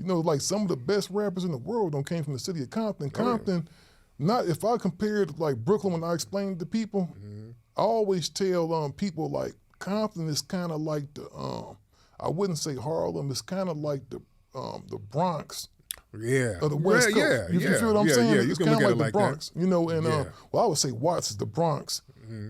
know, like some of the best rappers in the world don't came from the city of Compton. Compton, not if I compared like Brooklyn when I explained it to people, I always tell people like Compton is kind of like the I wouldn't say Harlem. It's kind of like the Bronx. Yeah. Of the West Coast. You feel what I'm saying? Yeah, it's kind of like the Bronx. That. You know, and well, I would say Watts is the Bronx.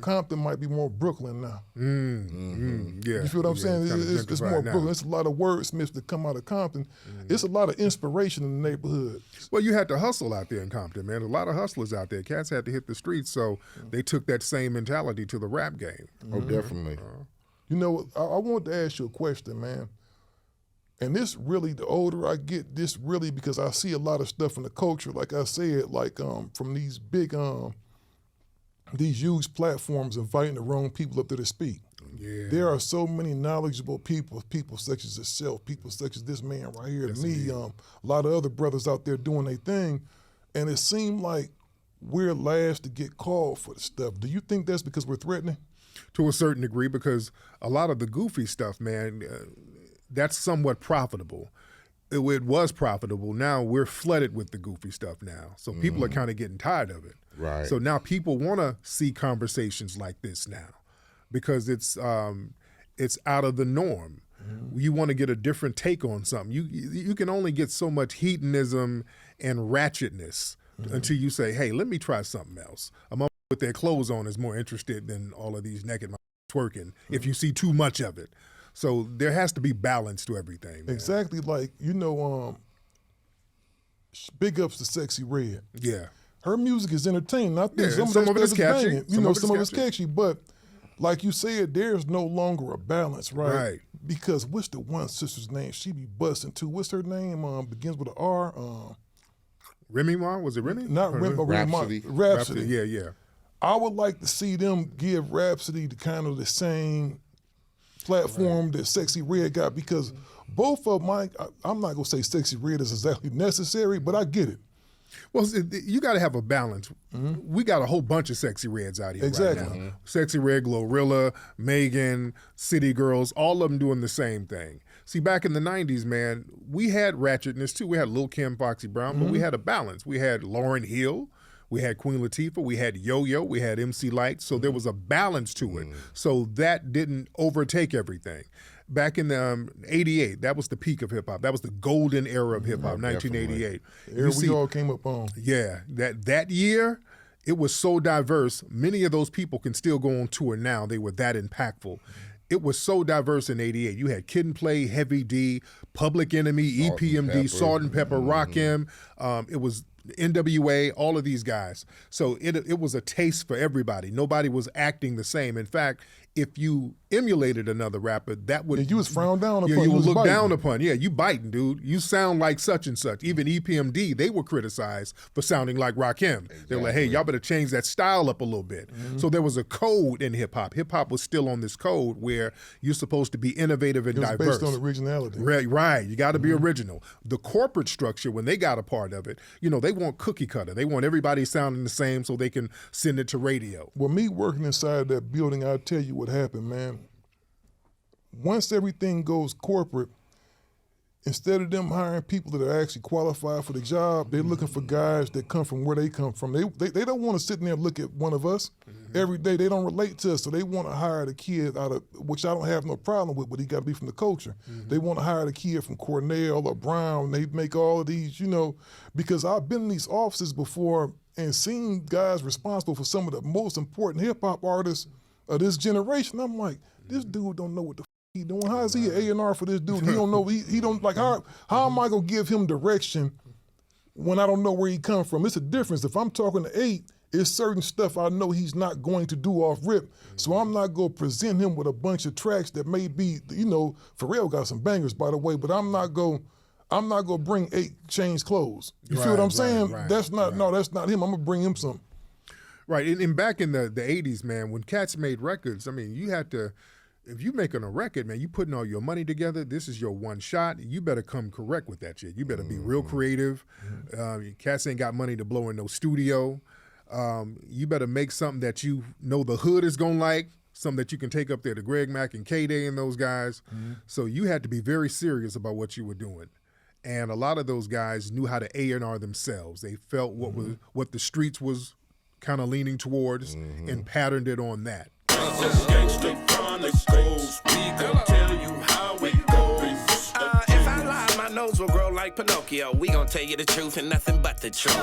Compton might be more Brooklyn now. Yeah. You feel what I'm saying? It's more now. Brooklyn. It's a lot of wordsmiths that come out of Compton. It's a lot of inspiration in the neighborhood. Well, you had to hustle out there in Compton, man. A lot of hustlers out there. Cats had to hit the streets, so they took that same mentality to the rap game. Oh, definitely. You know, I wanted to ask you a question, man. And this really, the older I get, this really, because I see a lot of stuff in the culture, like I said, like from these big, these huge platforms inviting the wrong people up there to speak. Yeah. There are so many knowledgeable people such as yourself, people such as this man right here, me, a lot of other brothers out there doing their thing, and it seemed like we're last to get called for the stuff. Do you think that's because we're threatening? To a certain degree, because a lot of the goofy stuff, man, that's somewhat profitable. It was profitable. Now we're flooded with the goofy stuff now. So people are kind of getting tired of it. Right. So now people want to see conversations like this now because it's out of the norm. You want to get a different take on something. You can only get so much hedonism and ratchetness until you say, hey, let me try something else. A mother with their clothes on is more interested than all of these naked twerking if you see too much of it. So there has to be balance to everything, man. Exactly, like, you know, big ups to Sexy Red. Yeah. Her music is entertaining. I think some of it is catchy. banging. You know, some of it's catchy, but like you said, there's no longer a balance, right? Right. Because what's the one sister's name? She be busting too. What's her name? Begins with an R. Remy Ma? Was it Remy? Not Remy, but Rhapsody. Rhapsody. Yeah. I would like to see them give Rhapsody the kind of the same platform that Sexy Red got, because both of them, I'm not gonna say Sexy Red is exactly necessary, but I get it. Well, you got to have a balance. We got a whole bunch of Sexy Reds out here right now. Sexy Red, Glorilla, Megan, City Girls, all of them doing the same thing. See, back in the 90s, man, we had ratchetness too. We had Lil' Kim, Foxy Brown, but we had a balance. We had Lauryn Hill, we had Queen Latifah, we had Yo-Yo, we had MC Lyte, so there was a balance to it. So that didn't overtake everything. Back in 88, that was the peak of hip-hop. That was the golden era of hip-hop, 1988. We all came up on. Yeah, that year, it was so diverse. Many of those people can still go on tour now. They were that impactful. It was so diverse in 88. You had Kid and Play, Heavy D, Public Enemy, EPMD, Salt and Pepper, Rakim. It was NWA, all of these guys. So it was a taste for everybody. Nobody was acting the same. In fact, if you emulated another rapper, that would... you was frowned down upon. Yeah, you would look down upon. Yeah, you biting, dude. You sound like such and such. Even EPMD, they were criticized for sounding like Rakim. Exactly. They were like, hey, y'all better change that style up a little bit. So there was a code in hip-hop. Hip-hop was still on this code where you're supposed to be innovative and diverse. Based on originality. Right. You got to be original. The corporate structure, when they got a part of it, they want cookie cutter. They want everybody sounding the same so they can send it to radio. Well, me working inside that building, I'll tell you what happened, man. Once everything goes corporate, instead of them hiring people that are actually qualified for the job, they're looking for guys that come from where they come from. They don't want to sit there and look at one of us every day. They don't relate to us, so they want to hire the kid out of, which I don't have no problem with, but he got to be from the culture. They want to hire the kid from Cornell or Brown. They make all of these, because I've been in these offices before and seen guys responsible for some of the most important hip-hop artists of this generation. I'm like, this dude don't know what the he doing. How is he an A&R for this dude? He don't know. He don't like. How am I gonna give him direction when I don't know where he come from? It's a difference. If I'm talking to 8, it's certain stuff I know he's not going to do off rip. So I'm not gonna present him with a bunch of tracks that may be, Pharrell got some bangers, by the way, but I'm not gonna bring 8 change clothes. You feel what I'm saying? That's not him. I'm gonna bring him some. Right, and back in the 80s, man, when cats made records, I mean, you had to, if you making a record, man, you putting all your money together, this is your one shot, you better come correct with that shit. You better be real creative. Cats ain't got money to blow in no studio. You better make something that you know the hood is gonna like, something that you can take up there to Greg Mack and K-Day and those guys. So you had to be very serious about what you were doing. And a lot of those guys knew how to A&R themselves. They felt what the streets was kind of leaning towards and patterned it on that. Gangster Chronicles, we gon' tell you how it goes. If I lie, my nose will grow like Pinocchio. We gon' tell you the truth and nothing but the truth.